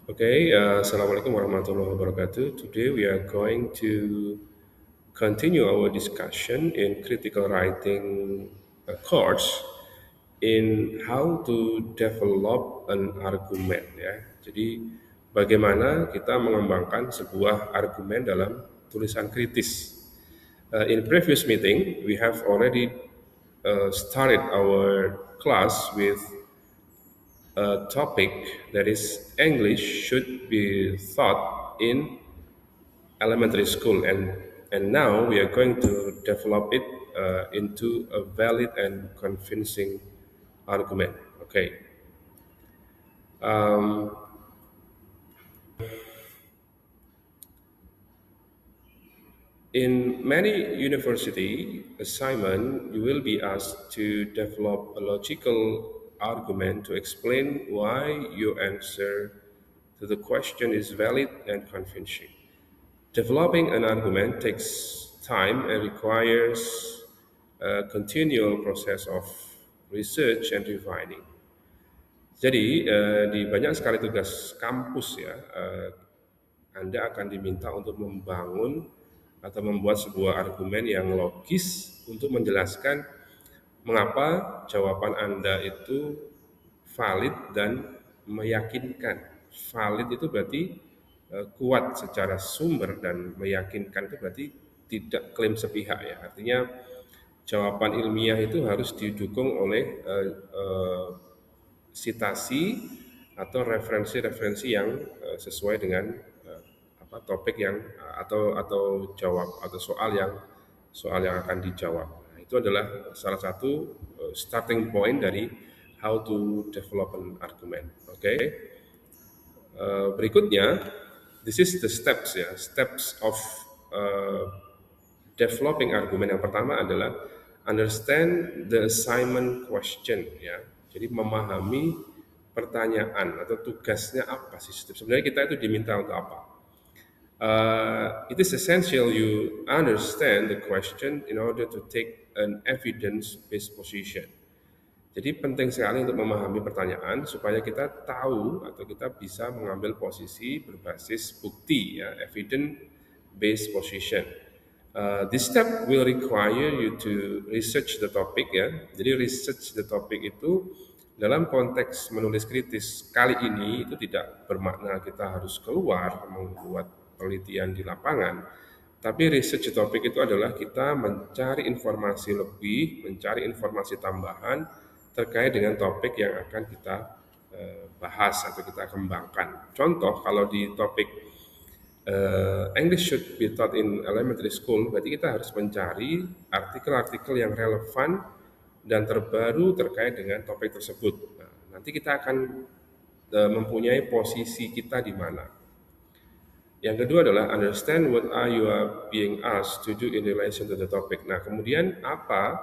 Assalamualaikum warahmatullahi wabarakatuh. Today we are going to continue our discussion in critical writing course in how to develop an argument ya. Jadi bagaimana kita mengembangkan sebuah argumen dalam tulisan kritis. In previous meeting, we have already started our class with a topic that is English should be taught in elementary school, and now we are going to develop it into a valid and convincing argument. Okay. Um, in many university assignment, you will be asked to develop a logical argument to explain why your answer to the question is valid and convincing. Developing an argument takes time and requires a continual process of research and refining. Jadi di banyak sekali tugas kampus ya, Anda akan diminta untuk membangun atau membuat sebuah argumen yang logis untuk menjelaskan mengapa jawaban Anda itu valid dan meyakinkan. Valid itu berarti kuat secara sumber dan meyakinkan itu berarti tidak klaim sepihak ya. Artinya jawaban ilmiah itu harus didukung oleh sitasi atau referensi-referensi yang sesuai dengan topik yang atau jawab atau soal yang akan dijawab. Nah, itu adalah salah satu starting point dari how to develop an argument. Oke. Berikutnya, this is the steps ya, steps of uh, developing argument. Yang pertama adalah understand the assignment question ya. Jadi memahami pertanyaan atau tugasnya apa sih. Sebenarnya kita itu diminta untuk apa? It is essential you understand the question in order to take an evidence-based position. Jadi penting sekali untuk memahami pertanyaan supaya kita tahu atau kita bisa mengambil posisi berbasis bukti ya, evidence based position. This step will require you to research the topic ya. Jadi research the topic itu dalam konteks menulis kritis kali ini itu tidak bermakna kita harus keluar membuat penelitian di lapangan. Tapi research topik itu adalah kita mencari informasi lebih, mencari informasi tambahan terkait dengan topik yang akan kita bahas atau kita kembangkan. Contoh kalau di topik English should be taught in elementary school, berarti kita harus mencari artikel-artikel yang relevan dan terbaru terkait dengan topik tersebut. Nah, nanti kita akan mempunyai posisi kita di mana. Yang kedua adalah understand what are you are being asked to do in relation to the topic. Nah, kemudian apa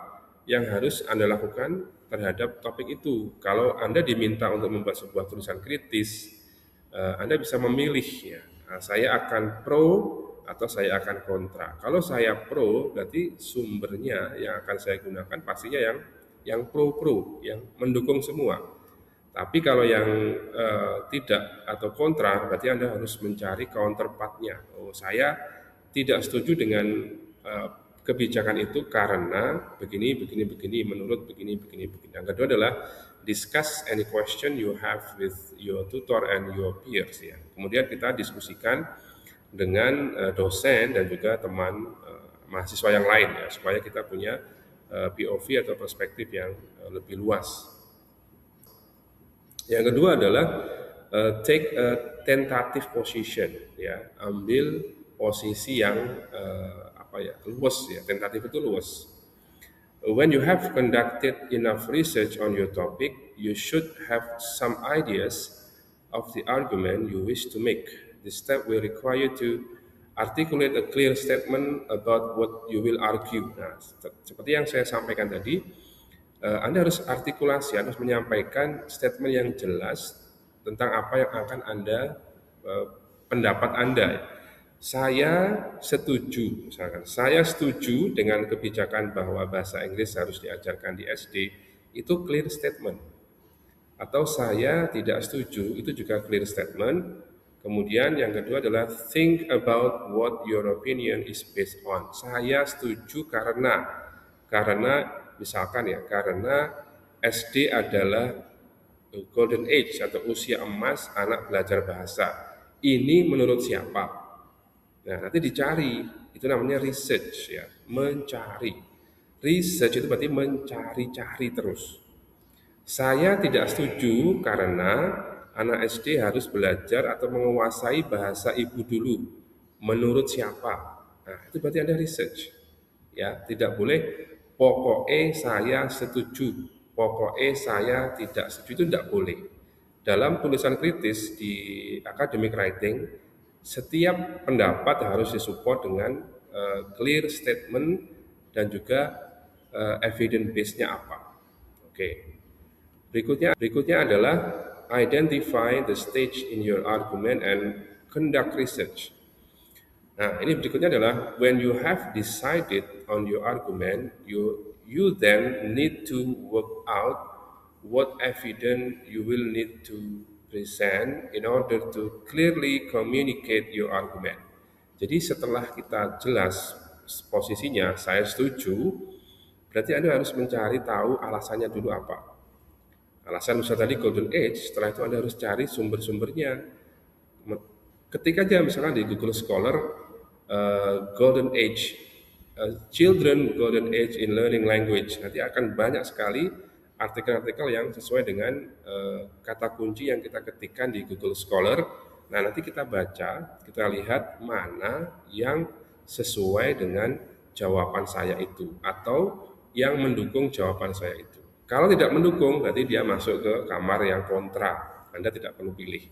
yang harus Anda lakukan terhadap topik itu? Kalau Anda diminta untuk membuat sebuah tulisan kritis, Anda bisa memilih ya. Nah, saya akan pro atau saya akan kontra. Kalau saya pro, berarti sumbernya yang akan saya gunakan pastinya yang pro-pro, yang mendukung semua. Tapi kalau yang tidak atau kontra, berarti Anda harus mencari counterpartnya. Oh, saya tidak setuju dengan kebijakan itu karena begini, begini, begini, menurut begini, begini, begini. Yang kedua adalah discuss any question you have with your tutor and your peers. Ya. Kemudian kita diskusikan dengan dosen dan juga teman mahasiswa yang lain ya, supaya kita punya POV atau perspektif yang lebih luas. Yang kedua adalah take a tentative position ya, ambil posisi yang luas ya, tentatif itu luas. When you have conducted enough research on your topic, you should have some ideas of the argument you wish to make. This step will require you to articulate a clear statement about what you will argue. Nah, seperti yang saya sampaikan tadi, Anda harus artikulasi, harus menyampaikan statement yang jelas tentang apa yang akan Anda, pendapat Anda. Saya setuju, misalkan, saya setuju dengan kebijakan bahwa bahasa Inggris harus diajarkan di SD, itu clear statement. Atau saya tidak setuju, itu juga clear statement. Kemudian yang kedua adalah think about what your opinion is based on. Saya setuju karena misalkan ya, karena SD adalah golden age atau usia emas anak belajar bahasa. Ini menurut siapa? Nah, nanti dicari. Itu namanya research ya, mencari. Research itu berarti mencari-cari terus. Saya tidak setuju karena anak SD harus belajar atau menguasai bahasa ibu dulu. Menurut siapa? Nah, itu berarti ada research. Ya, tidak boleh pokoknya saya setuju, pokoknya saya tidak setuju, itu tidak boleh. Dalam tulisan kritis di academic writing, setiap pendapat harus disupport dengan clear statement dan juga evidence base-nya apa. Oke. Berikutnya adalah identify the stage in your argument and conduct research. Nah, ini berikutnya adalah when you have decided on your argument, you then need to work out what evidence you will need to present in order to clearly communicate your argument. Jadi setelah kita jelas posisinya, saya setuju, berarti Anda harus mencari tahu alasannya dulu apa. Alasan usaha tadi golden age, setelah itu Anda harus cari sumber-sumbernya. Ketik aja misalnya di Google Scholar, golden age, children golden age in learning language. Nanti akan banyak sekali artikel-artikel yang sesuai dengan kata kunci yang kita ketikkan di Google Scholar. Nah, nanti kita baca, kita lihat mana yang sesuai dengan jawaban saya itu atau yang mendukung jawaban saya itu. Kalau tidak mendukung, berarti dia masuk ke kamar yang kontra. Anda tidak perlu pilih.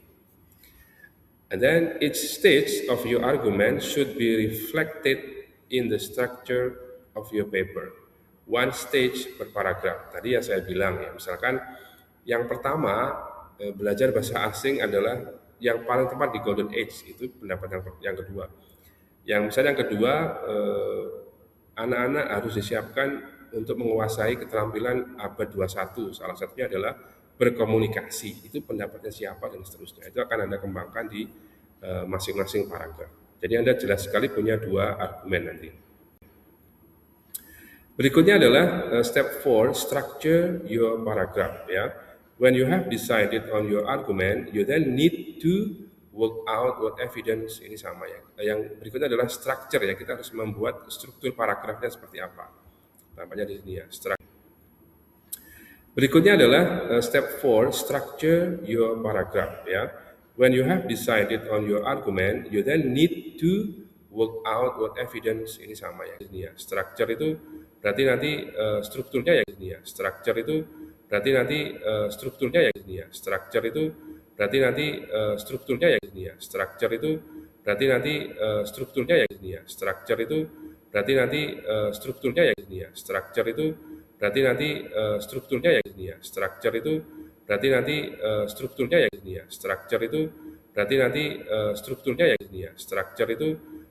And then each stage of your argument should be reflected in the structure of your paper. One stage per paragraph. Tadi yang saya bilang ya, misalkan yang pertama belajar bahasa asing adalah yang paling tepat di golden age, itu pendapat yang kedua. Yang misalnya yang kedua, anak-anak harus disiapkan untuk menguasai keterampilan abad 21. Salah satunya adalah berkomunikasi. Itu pendapatnya siapa dan seterusnya. Itu akan Anda kembangkan di masing-masing paragraf. Jadi Anda jelas sekali punya dua argumen nanti. Berikutnya adalah step 4, structure your paragraph ya. When you have decided on your argument, you then need to work out what evidence, ini sama ya. Yang berikutnya adalah structure ya, kita harus membuat struktur paragrafnya seperti apa. Tampaknya di sini ya, Berikutnya adalah step 4, structure your paragraph ya. When you have decided on your argument, you then need to work out what evidence, ini sama ya. Ini ya. Structure itu berarti nanti strukturnya ya ini ya. Structure itu berarti nanti strukturnya ya ini ya. Structure itu berarti nanti strukturnya ya ini ya. Structure itu berarti nanti strukturnya ya ini ya. Structure itu berarti nanti strukturnya ya ini ya. Structure itu berarti nanti strukturnya ya ini ya. Structure itu berarti nanti strukturnya ya ini ya. Structure itu berarti nanti strukturnya ya ini ya. Structure itu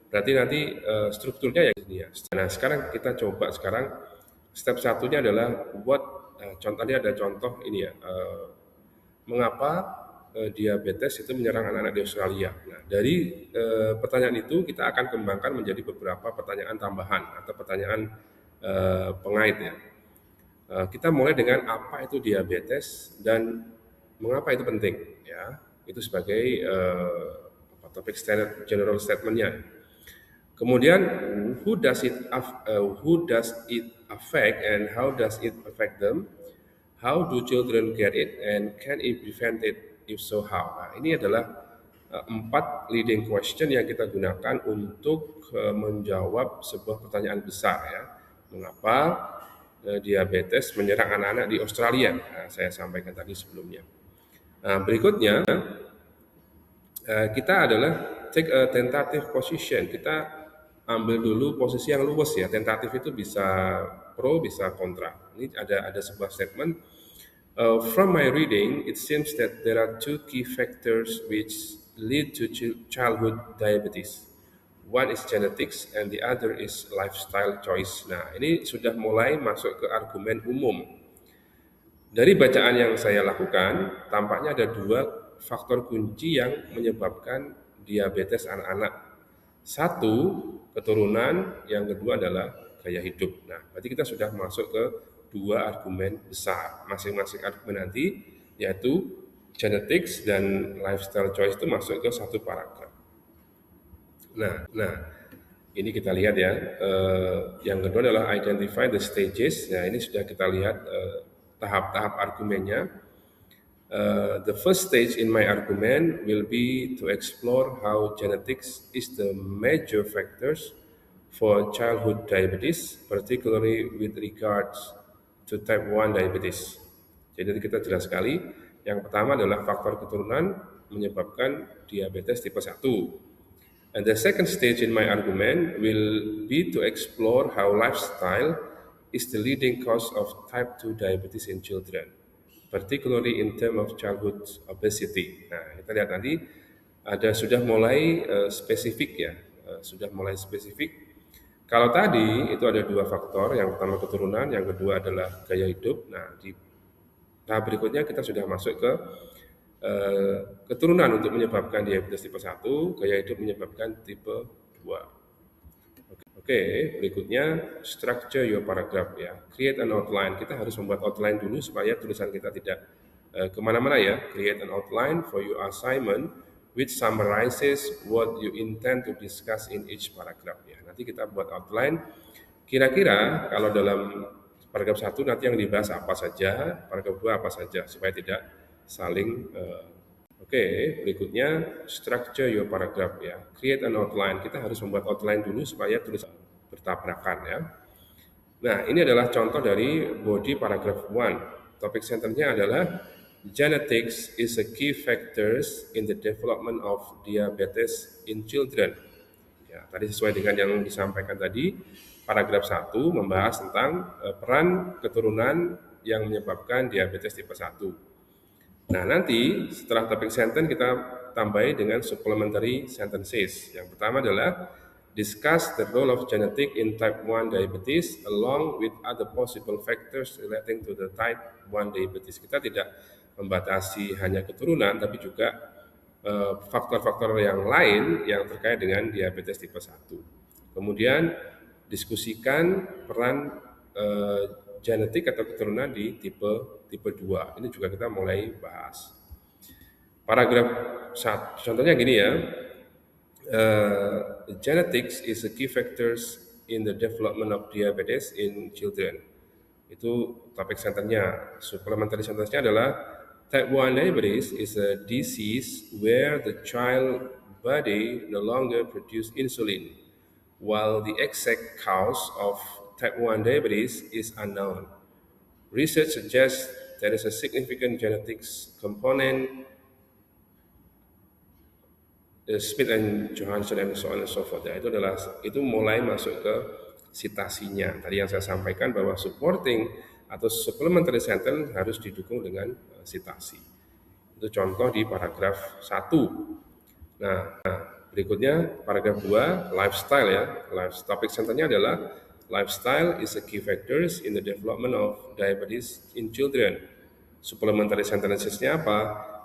berarti nanti strukturnya ya ini ya. Nah, sekarang kita coba sekarang step satunya adalah buat contohnya ada contoh ini ya. Mengapa diabetes itu menyerang anak-anak di Australia. Nah, dari pertanyaan itu kita akan kembangkan menjadi beberapa pertanyaan tambahan atau pertanyaan pengait ya. Kita mulai dengan apa itu diabetes dan mengapa itu penting ya. Itu sebagai topik standard general statement-nya. Kemudian who does it affect and how does it affect them? How do children get it and can it prevent it? If so, how? Nah, ini adalah 4 leading question yang kita gunakan untuk menjawab sebuah pertanyaan besar ya. Mengapa diabetes menyerang anak-anak di Australia? Nah, saya sampaikan tadi sebelumnya. Nah, berikutnya kita adalah take a tentative position. Kita ambil dulu posisi yang luwes ya. Tentatif itu bisa pro, bisa kontra. Ini ada sebuah statement. From my reading, it seems that there are 2 key factors which lead to childhood diabetes. One is genetics and the other is lifestyle choice. Nah, ini sudah mulai masuk ke argumen umum. Dari bacaan yang saya lakukan, tampaknya ada 2 faktor kunci yang menyebabkan diabetes anak-anak. Satu, keturunan, yang kedua adalah gaya hidup. Nah, berarti kita sudah masuk ke dua argumen besar. Masing-masing argumen nanti, yaitu genetics dan lifestyle choice itu masuk ke satu paragraf. Nah, ini kita lihat ya. Yang kedua adalah identify the stages. Nah, ini sudah kita lihat tahap-tahap argumennya. The first stage in my argument will be to explore how genetics is the major factors for childhood diabetes, particularly with regards to type 1 diabetes. Jadi kita jelas sekali, yang pertama adalah faktor keturunan menyebabkan diabetes tipe 1. And the second stage in my argument will be to explore how lifestyle is the leading cause of type 2 diabetes in children, particularly in terms of childhood obesity. Nah, kita lihat nanti sudah mulai spesifik ya, sudah mulai spesifik. Kalau tadi itu ada dua faktor, yang pertama keturunan, yang kedua adalah gaya hidup. Nah, di tahap berikutnya kita sudah masuk ke keturunan untuk menyebabkan diabetes tipe 1, gaya hidup menyebabkan tipe 2. Oke, berikutnya structure your paragraph ya. Create an outline. Kita harus membuat outline dulu supaya tulisan kita tidak kemana-mana ya. Create an outline for your assignment which summarizes what you intend to discuss in each paragraph ya. Nanti kita buat outline. Kira-kira kalau dalam paragraf 1 nanti yang dibahas apa saja, paragraf 2 apa saja, supaya tidak saling Oke, berikutnya structure your paragraph ya. Create an outline. Kita harus membuat outline dulu supaya tulisan bertabrakan ya. Nah, ini adalah contoh dari body paragraph 1. Topik centernya adalah genetics is a key factors in the development of diabetes in children. Ya, tadi sesuai dengan yang disampaikan tadi, paragraf 1 membahas tentang peran keturunan yang menyebabkan diabetes tipe 1. Nah, nanti setelah topik sentence kita tambahi dengan supplementary sentences. Yang pertama adalah discuss the role of genetic in type 1 diabetes along with other possible factors relating to the type 1 diabetes. Kita tidak membatasi hanya keturunan, tapi juga faktor-faktor yang lain yang terkait dengan diabetes tipe 1. Kemudian diskusikan peran genetik atau keturunan di tipe 2. Ini juga kita mulai bahas. Paragraf 1, contohnya gini ya. Genetics is a key factors in the development of diabetes in children. Itu topik senternya. Supplementary sentence-nya adalah type 1 diabetes is a disease where the child body no longer produce insulin, while the exact cause of type 1 diabetes is unknown. Research suggests there is a significant genetics component, Smith and Johansson and so on and so forth. Ya, itu mulai masuk ke citasinya. Tadi yang saya sampaikan bahwa supporting atau supplementary sentence harus didukung dengan citasi. Itu contoh di paragraf 1. Nah, berikutnya paragraf 2, lifestyle ya. Topik sentence-nya adalah lifestyle is a key factors in the development of diabetes in children. Supplementary sentences-nya apa?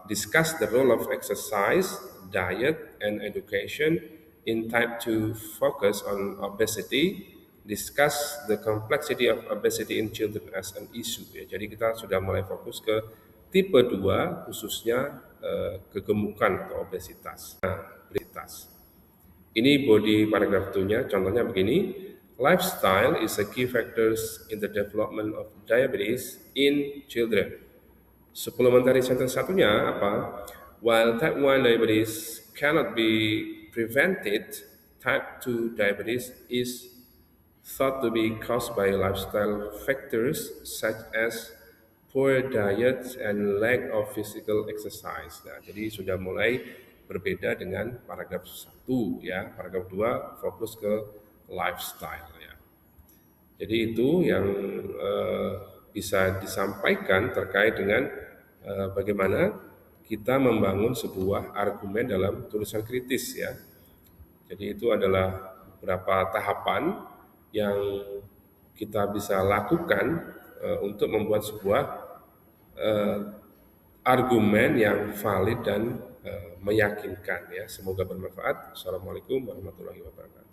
Discuss the role of exercise, diet, and education in type 2 focus on obesity. Discuss the complexity of obesity in children as an issue. Ya, jadi kita sudah mulai fokus ke tipe 2, khususnya kegemukan atau obesitas. Ini body paragraph 2-nya, contohnya begini. Lifestyle is a key factors in the development of diabetes in children. Supplementary sentence satunya apa? While type 1 diabetes cannot be prevented, type 2 diabetes is thought to be caused by lifestyle factors such as poor diet and lack of physical exercise. Nah, jadi sudah mulai berbeda dengan paragraf 1 ya. Paragraf 2 fokus ke lifestyle ya. Jadi itu yang bisa disampaikan terkait dengan bagaimana kita membangun sebuah argumen dalam tulisan kritis ya. Jadi itu adalah beberapa tahapan yang kita bisa lakukan untuk membuat sebuah argumen yang valid dan meyakinkan ya. Semoga bermanfaat. Assalamualaikum warahmatullahi wabarakatuh.